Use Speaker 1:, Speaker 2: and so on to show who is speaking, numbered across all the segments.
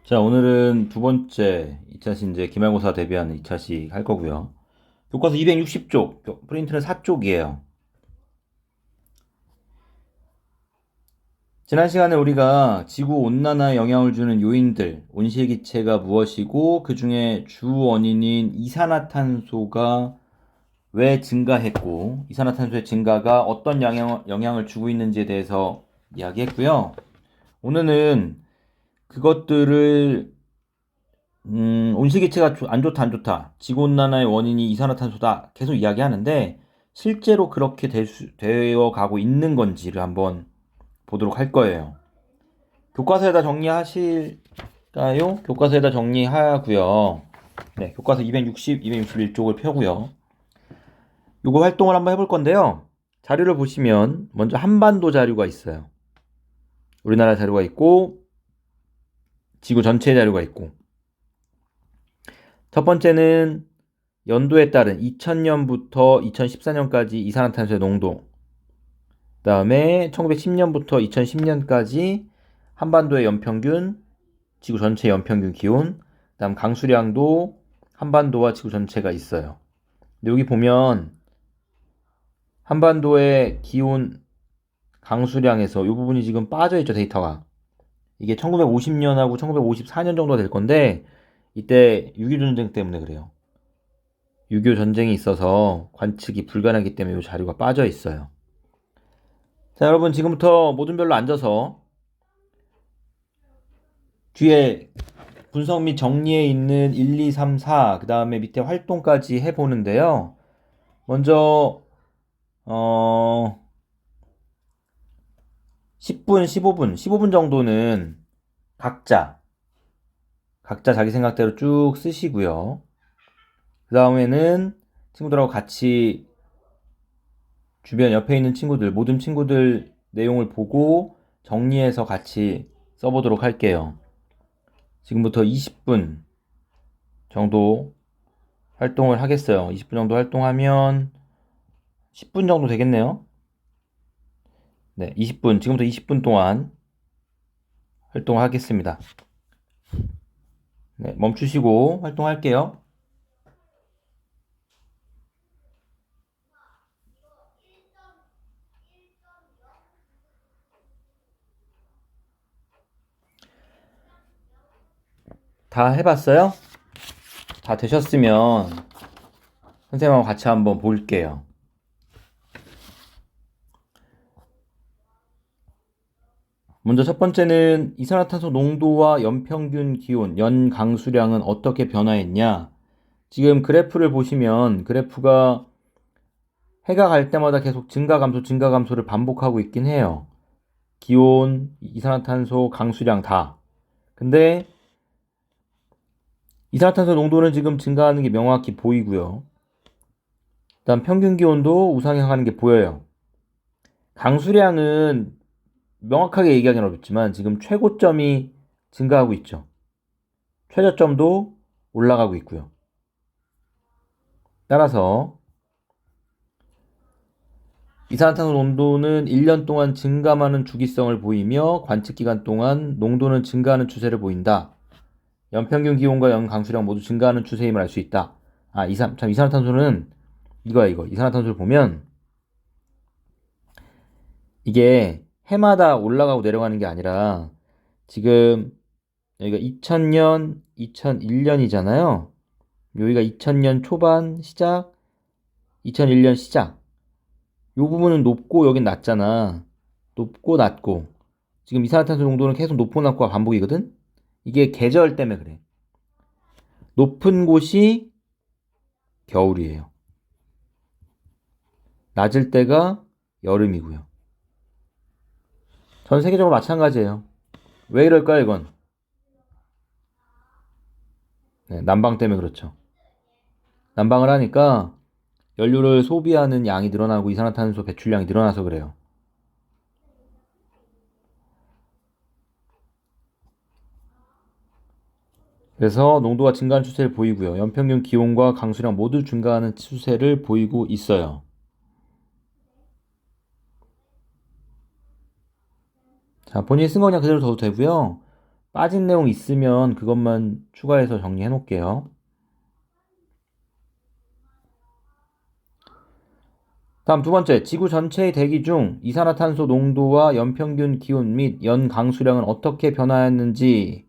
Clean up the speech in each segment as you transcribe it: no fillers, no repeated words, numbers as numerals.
Speaker 1: 자, 오늘은 두 번째 2차시 이제 기말고사 대비하는 2차시 할 거고요. 교과서 260쪽, 프린트는 4쪽이에요. 지난 시간에 우리가 지구 온난화에 영향을 주는 요인들, 온실기체가 무엇이고 그 중에 주 원인인 이산화탄소가 왜 증가했고 이산화탄소의 증가가 어떤 영향을 주고 있는지에 대해서 이야기했고요. 오늘은 그것들을 온실기체가 안 좋다, 안 좋다. 지구온난화의 원인이 이산화탄소다. 계속 이야기하는데, 실제로 그렇게 되어 가고 있는 건지를 한번 보도록 할 거예요. 교과서에다 정리하실까요? 교과서에다 정리하고요. 네, 교과서 260, 261쪽을 펴고요. 요거 활동을 한번 해볼 건데요. 자료를 보시면, 먼저 한반도 자료가 있어요. 우리나라 자료가 있고, 지구 전체 자료가 있고, 첫 번째는 연도에 따른 2000년부터 2014년까지 이산화탄소의 농도, 그 다음에 1910년부터 2010년까지 한반도의 연평균, 지구 전체 연평균 기온, 그 다음 강수량도 한반도와 지구 전체가 있어요. 근데 여기 보면 한반도의 기온, 강수량에서 이 부분이 지금 빠져있죠, 데이터가. 이게 1950년하고 1954년 정도 될 건데 이때 6.25 전쟁 때문에 그래요. 6.25 전쟁이 있어서 관측이 불가능하기 때문에 이 자료가 빠져 있어요. 자, 여러분 지금부터 모든 별로 앉아서 뒤에 분석 및 정리에 있는 1, 2, 3, 4, 그 다음에 밑에 활동까지 해보는데요. 먼저 10분, 15분 정도는 각자 자기 생각대로 쭉 쓰시고요. 그 다음에는 친구들하고 같이 주변 옆에 있는 친구들, 모든 친구들 내용을 보고 정리해서 같이 써보도록 할게요. 지금부터 20분 정도 활동을 하겠어요. 20분 정도 활동하면 10분 정도 되겠네요. 네, 20분, 지금부터 20분 동안 활동을 하겠습니다. 네, 멈추시고 활동할게요. 다 해봤어요? 다 되셨으면 선생님하고 같이 한번 볼게요. 먼저 첫 번째는 이산화탄소 농도와 연평균 기온, 연 강수량은 어떻게 변화했냐? 지금 그래프를 보시면 그래프가 해가 갈 때마다 계속 증가 감소, 증가 감소를 반복하고 있긴 해요. 기온, 이산화탄소, 강수량 다. 근데 이산화탄소 농도는 지금 증가하는 게 명확히 보이고요. 일단 평균 기온도 우상향 하는 게 보여요. 강수량은 명확하게 얘기하기는 어렵지만 지금 최고점이 증가하고 있죠. 최저점도 올라가고 있고요. 따라서 이산화탄소 농도는 1년 동안 증가하는 주기성을 보이며 관측 기간 동안 농도는 증가하는 추세를 보인다. 연평균 기온과 연 강수량 모두 증가하는 추세임을 알 수 있다. 이산화탄소는 이거야, 이거. 이산화탄소를 보면 이게 해마다 올라가고 내려가는 게 아니라 지금 여기가 2000년, 2001년이잖아요. 여기가 2000년 초반 시작, 2001년 시작. 요 부분은 높고 여긴 낮잖아. 높고 낮고. 지금 이산화탄소 농도는 계속 높고 낮고가 반복이거든? 이게 계절 때문에 그래. 높은 곳이 겨울이에요. 낮을 때가 여름이고요. 전 세계적으로 마찬가지예요. 왜 이럴까요, 이건? 네, 난방 때문에 그렇죠. 난방을 하니까 연료를 소비하는 양이 늘어나고 이산화탄소 배출량이 늘어나서 그래요. 그래서 농도가 증가하는 추세를 보이고요. 연평균 기온과 강수량 모두 증가하는 추세를 보이고 있어요. 자, 본인이 쓴 거 그냥 그대로 둬도 되고요. 빠진 내용 있으면 그것만 추가해서 정리해 놓을게요. 다음 두 번째, 지구 전체의 대기 중 이산화탄소 농도와 연평균 기온 및 연 강수량은 어떻게 변화했는지.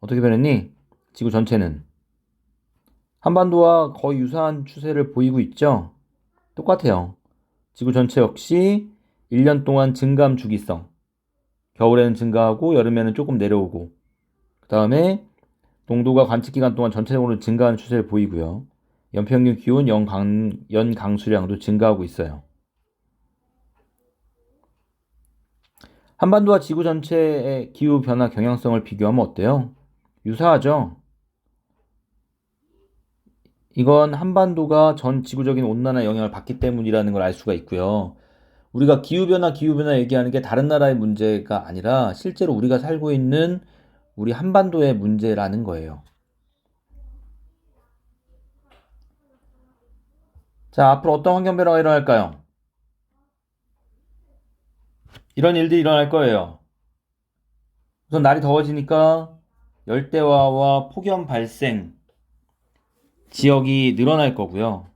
Speaker 1: 어떻게 변했니? 지구 전체는 한반도와 거의 유사한 추세를 보이고 있죠? 똑같아요. 지구 전체 역시 1년 동안 증감 주기성. 겨울에는 증가하고 여름에는 조금 내려오고, 그 다음에 농도가 관측기간 동안 전체적으로 증가하는 추세를 보이고요. 연평균 기온, 연 강수량도 증가하고 있어요. 한반도와 지구 전체의 기후 변화 경향성을 비교하면 어때요? 유사하죠? 이건 한반도가 전 지구적인 온난화 영향을 받기 때문이라는 걸 알 수가 있고요. 우리가 기후변화 얘기하는 게 다른 나라의 문제가 아니라 실제로 우리가 살고 있는 우리 한반도의 문제라는 거예요. 자, 앞으로 어떤 환경 변화가 일어날까요? 이런 일들이 일어날 거예요. 우선 날이 더워지니까 열대화와 폭염 발생 지역이 늘어날 거고요.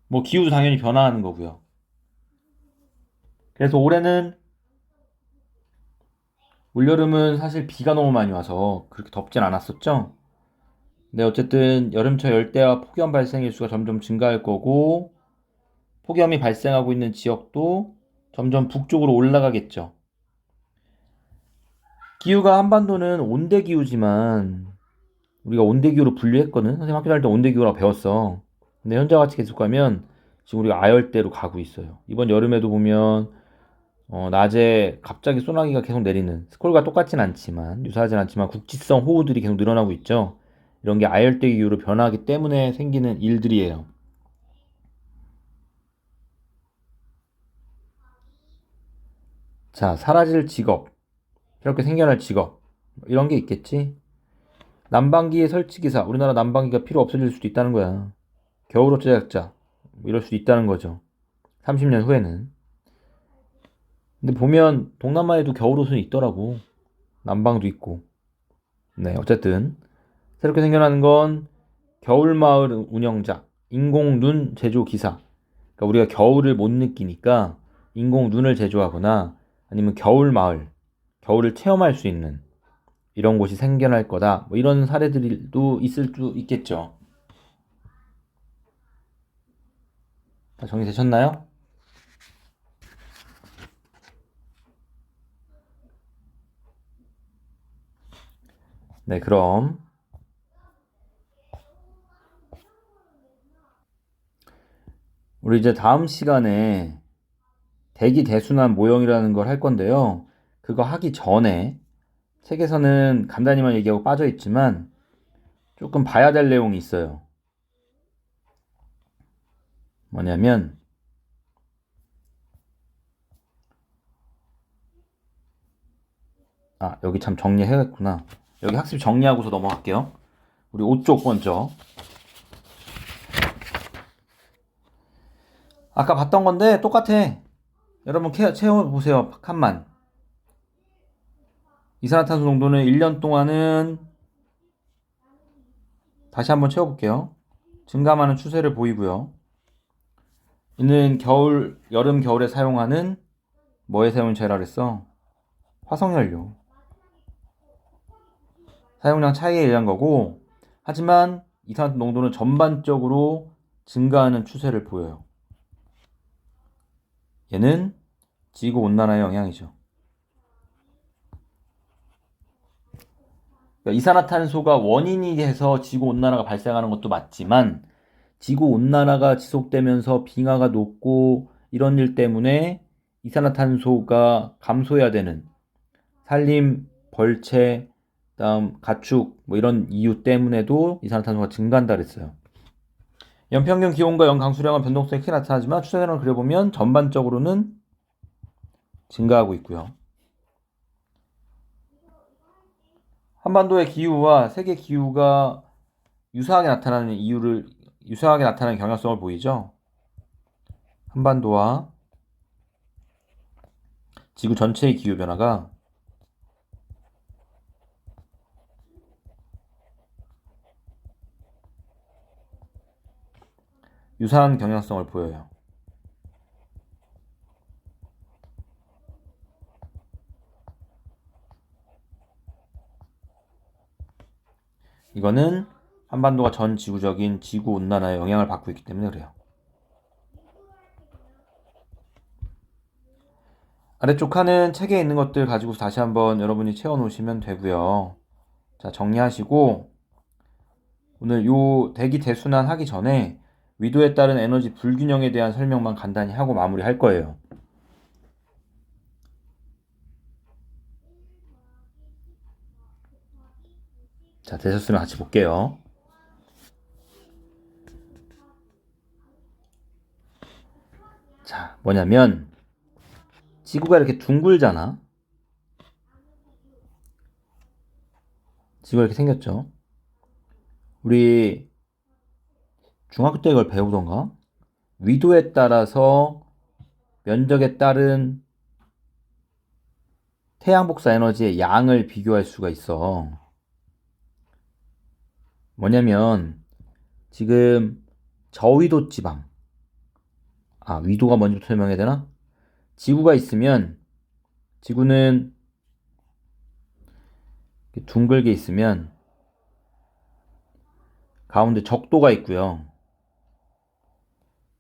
Speaker 1: 뭐 기후도 당연히 변화하는 거고요. 그래서 올해는 올여름은 사실 비가 너무 많이 와서 그렇게 덥진 않았었죠. 근데 어쨌든 여름철 열대와 폭염 발생 일수가 점점 증가할 거고, 폭염이 발생하고 있는 지역도 점점 북쪽으로 올라가겠죠. 기후가 한반도는 온대기후지만 우리가 온대기후로 분류했거든. 선생님 학교 다닐 때 온대기후라고 배웠어. 근데 현재 같이 계속 가면 지금 우리가 아열대로 가고 있어요. 이번 여름에도 보면 낮에 갑자기 소나기가 계속 내리는, 스콜과 똑같진 않지만 유사하진 않지만 국지성 호우들이 계속 늘어나고 있죠. 이런 게 아열대 기후로 변하기 때문에 생기는 일들이에요. 자, 사라질 직업, 새롭게 생겨날 직업, 이런 게 있겠지. 난방기의 설치기사, 우리나라 난방기가 필요 없어질 수도 있다는 거야. 겨울옷 제작자, 뭐 이럴 수도 있다는 거죠. 30년 후에는. 근데 보면 동남아에도 겨울옷은 있더라고. 난방도 있고. 네, 어쨌든 새롭게 생겨나는 건 겨울마을 운영자, 인공눈 제조 기사. 그러니까 우리가 겨울을 못 느끼니까 인공눈을 제조하거나 아니면 겨울마을, 겨울을 체험할 수 있는 이런 곳이 생겨날 거다. 뭐 이런 사례들도 있을 수 있겠죠. 다 정리되셨나요? 네, 그럼 우리 이제 다음 시간에 대기 대순환 모형이라는 걸 할 건데요. 그거 하기 전에 책에서는 간단히만 얘기하고 빠져 있지만 조금 봐야 될 내용이 있어요. 뭐냐면 여기 참 정리해야겠구나. 여기 학습 정리하고서 넘어갈게요. 우리 5쪽 먼저. 아까 봤던 건데 똑같아. 여러분 채워보세요. 칸만. 이산화탄소 농도는 1년 동안은 다시 한번 채워볼게요. 증감하는 추세를 보이고요. 이는 여름, 겨울에 사용하는 뭐에 사용한 재라 그랬어? 화석연료. 사용량 차이에 의한 거고, 하지만 이산화탄소 농도는 전반적으로 증가하는 추세를 보여요. 얘는 지구온난화의 영향이죠. 그러니까 이산화탄소가 원인이 돼서 지구온난화가 발생하는 것도 맞지만 지구온난화가 지속되면서 빙하가 녹고 이런 일 때문에 이산화탄소가 감소해야 되는 산림, 벌채, 그다음 가축 뭐 이런 이유 때문에도 이산화탄소가 증가한다 그랬어요. 연평균 기온과 연강수량은 변동성이 크게 나타나지만 추세선을 그려보면 전반적으로는 증가하고 있고요. 한반도의 기후와 세계 기후가 유사하게 나타나는 경향성을 보이죠. 한반도와 지구 전체의 기후 변화가 유사한 경향성을 보여요. 이거는 한반도가 전 지구적인 지구온난화에 영향을 받고 있기 때문에 그래요. 아래쪽 칸은 책에 있는 것들 가지고 다시 한번 여러분이 채워놓으시면 되고요. 자, 정리하시고 오늘 요 대기 대순환 하기 전에 위도에 따른 에너지 불균형에 대한 설명만 간단히 하고 마무리할 거예요. 자, 되셨으면 같이 볼게요. 자, 뭐냐면 지구가 이렇게 둥글잖아. 지구가 이렇게 생겼죠. 우리 중학교 때 이걸 배우던가? 위도에 따라서 면적에 따른 태양 복사 에너지의 양을 비교할 수가 있어. 뭐냐면 지금 저위도 지방, 위도가 먼저부터 설명해야 되나? 지구가 있으면 지구는 둥글게 있으면 가운데 적도가 있고요.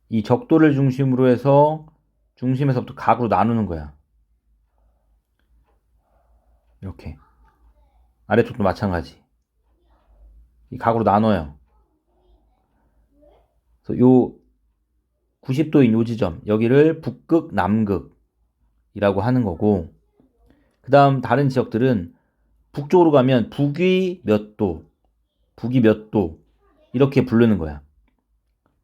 Speaker 1: 이 적도를 중심으로 해서 중심에서부터 각으로 나누는 거야. 이렇게. 아래쪽도 마찬가지. 이 각으로 나눠요. 그래서 요 90도인 요 지점, 여기를 북극, 남극이라고 하는 거고, 그 다음 다른 지역들은 북쪽으로 가면 북위 몇 도, 북위 몇 도, 이렇게 부르는 거야.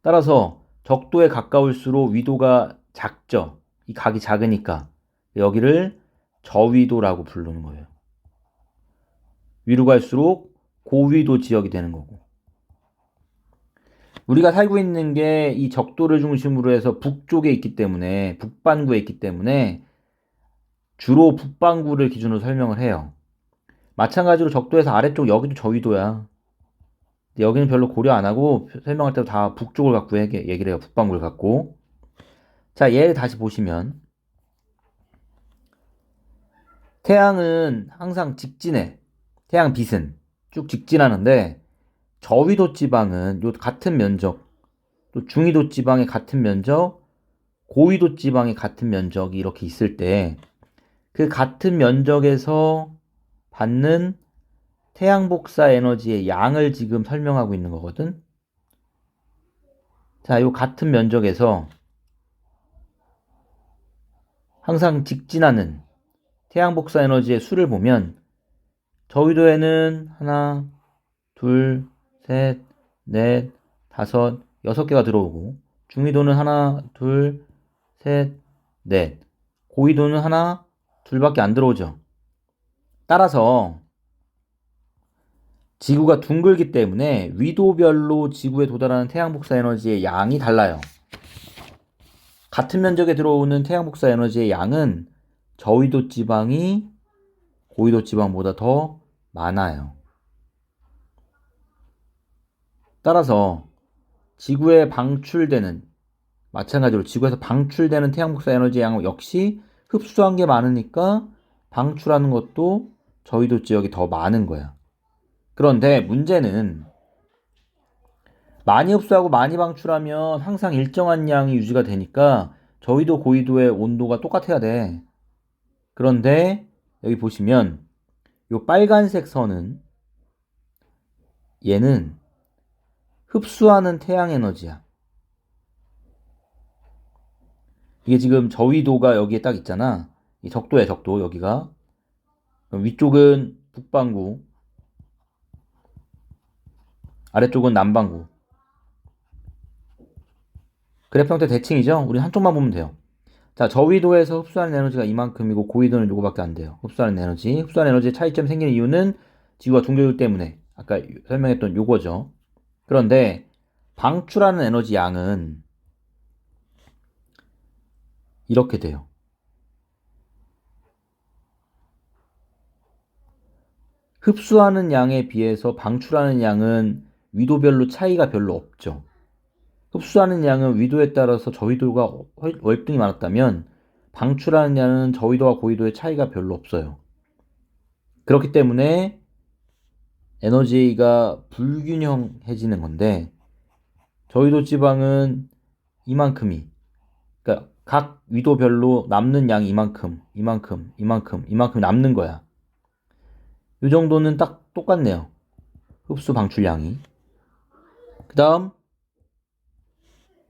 Speaker 1: 따라서 적도에 가까울수록 위도가 작죠. 이 각이 작으니까 여기를 저위도라고 부르는 거예요. 위로 갈수록 고위도 지역이 되는 거고. 우리가 살고 있는 게 이 적도를 중심으로 해서 북쪽에 있기 때문에, 북반구에 있기 때문에 주로 북반구를 기준으로 설명을 해요. 마찬가지로 적도에서 아래쪽 여기도 저위도야. 여기는 별로 고려 안 하고 설명할 때도 다 북쪽을 갖고 얘기를 해요. 북반구를 갖고. 자, 얘를 다시 보시면 태양은 항상 직진해. 태양 빛은 쭉 직진하는데 저위도 지방은 요 같은 면적, 또 중위도 지방의 같은 면적, 고위도 지방의 같은 면적이 이렇게 있을 때 그 같은 면적에서 받는 태양 복사 에너지의 양을 지금 설명하고 있는 거거든. 자, 요 같은 면적에서 항상 직진하는 태양 복사 에너지의 수를 보면 저위도에는 하나, 둘, 셋, 넷, 다섯, 6개가 들어오고 중위도는 하나, 둘, 셋, 넷, 고위도는 하나, 둘밖에 안 들어오죠. 따라서 지구가 둥글기 때문에 위도별로 지구에 도달하는 태양 복사 에너지의 양이 달라요. 같은 면적에 들어오는 태양 복사 에너지의 양은 저위도 지방이 고위도 지방보다 더 많아요. 따라서 지구에 방출되는, 마찬가지로 지구에서 방출되는 태양 복사 에너지 양 역시 흡수한 게 많으니까 방출하는 것도 저위도 지역이 더 많은 거야. 그런데 문제는 많이 흡수하고 많이 방출하면 항상 일정한 양이 유지가 되니까 저위도 고위도의 온도가 똑같아야 돼. 그런데 여기 보시면 이 빨간색 선은 얘는 흡수하는 태양 에너지야. 이게 지금 저위도가 여기에 딱 있잖아. 이 적도야, 적도. 여기가. 위쪽은 북반구, 아래쪽은 남반구. 그래프 형태 대칭이죠? 우리 한쪽만 보면 돼요. 자, 저위도에서 흡수하는 에너지가 이만큼이고 고위도는 요거밖에 안 돼요. 흡수하는 에너지. 흡수하는 에너지의 차이점이 생기는 이유는 지구가 둥글기 때문에 아까 설명했던 요거죠. 그런데 방출하는 에너지 양은 이렇게 돼요. 흡수하는 양에 비해서 방출하는 양은 위도별로 차이가 별로 없죠. 흡수하는 양은 위도에 따라서 저위도가 월등히 많았다면 방출하는 양은 저위도와 고위도의 차이가 별로 없어요. 그렇기 때문에 에너지가 불균형해지는 건데 저위도 지방은 이만큼이, 그러니까 각 위도별로 남는 양이 이만큼 남는 거야. 이 정도는 딱 똑같네요. 흡수 방출량이. 그 다음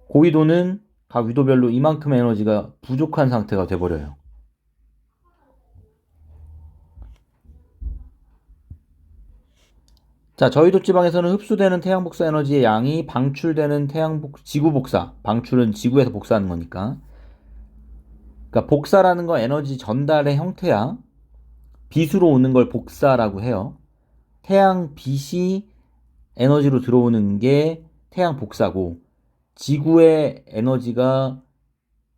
Speaker 1: 고위도는 각 위도별로 이만큼의 에너지가 부족한 상태가 돼버려요. 자, 저위도 지방에서는 흡수되는 태양 복사 에너지의 양이 방출되는 지구 복사, 방출은 지구에서 복사하는 거니까. 그러니까 복사라는 건 에너지 전달의 형태야. 빛으로 오는 걸 복사라고 해요. 태양 빛이 에너지로 들어오는 게 태양 복사고, 지구의 에너지가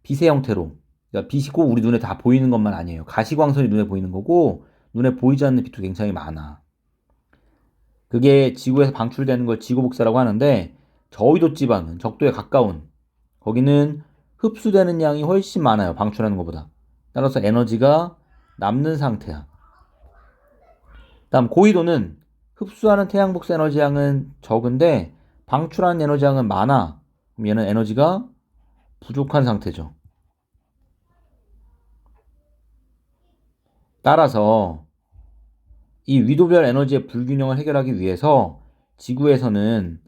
Speaker 1: 빛의 형태로, 그러니까 빛이 꼭 우리 눈에 다 보이는 것만 아니에요. 가시광선이 눈에 보이는 거고, 눈에 보이지 않는 빛도 굉장히 많아. 그게 지구에서 방출되는 걸 지구 복사라고 하는데, 저위도 지방은 적도에 가까운, 거기는 흡수되는 양이 훨씬 많아요. 방출하는 것보다. 따라서 에너지가 남는 상태야. 다음 고위도는 흡수하는 태양 복사 에너지 양은 적은데 방출하는 에너지 양은 많아. 그럼 얘는 에너지가 부족한 상태죠. 따라서 이 위도별 에너지의 불균형을 해결하기 위해서 지구에서는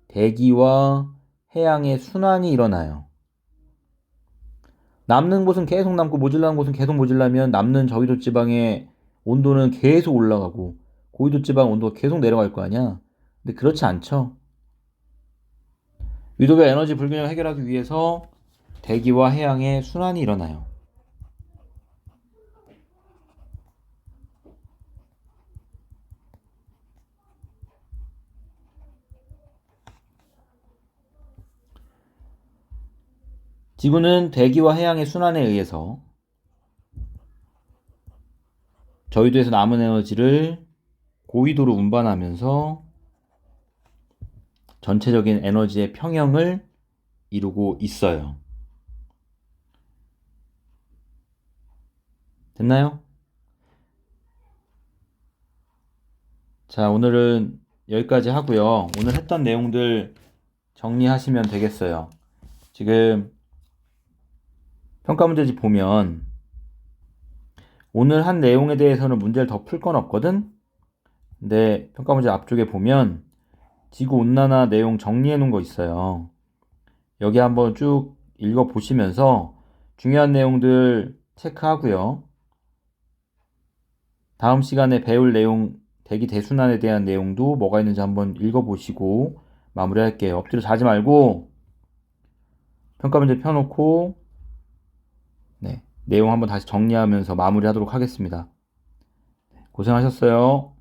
Speaker 1: 대기와 해양의 순환이 일어나요. 남는 곳은 계속 남고 모질라는 곳은 계속 모질라면 남는 저위도 지방의 온도는 계속 올라가고 고위도 지방 온도가 계속 내려갈 거 아니야. 근데 그렇지 않죠. 위도별 에너지 불균형을 해결하기 위해서 대기와 해양의 순환이 일어나요. 지구는 대기와 해양의 순환에 의해서 저위도에서 남은 에너지를 고위도로 운반하면서 전체적인 에너지의 평형을 이루고 있어요. 됐나요? 자, 오늘은 여기까지 하고요. 오늘 했던 내용들 정리하시면 되겠어요. 지금 평가 문제집 보면 오늘 한 내용에 대해서는 문제를 더 풀 건 없거든? 근데 평가 문제 앞쪽에 보면 지구온난화 내용 정리해 놓은 거 있어요. 여기 한번 쭉 읽어보시면서 중요한 내용들 체크하고요. 다음 시간에 배울 내용, 대기 대순환에 대한 내용도 뭐가 있는지 한번 읽어보시고 마무리할게요. 엎드려 자지 말고 평가 문제 펴놓고 내용 한번 다시 정리하면서 마무리하도록 하겠습니다. 고생하셨어요.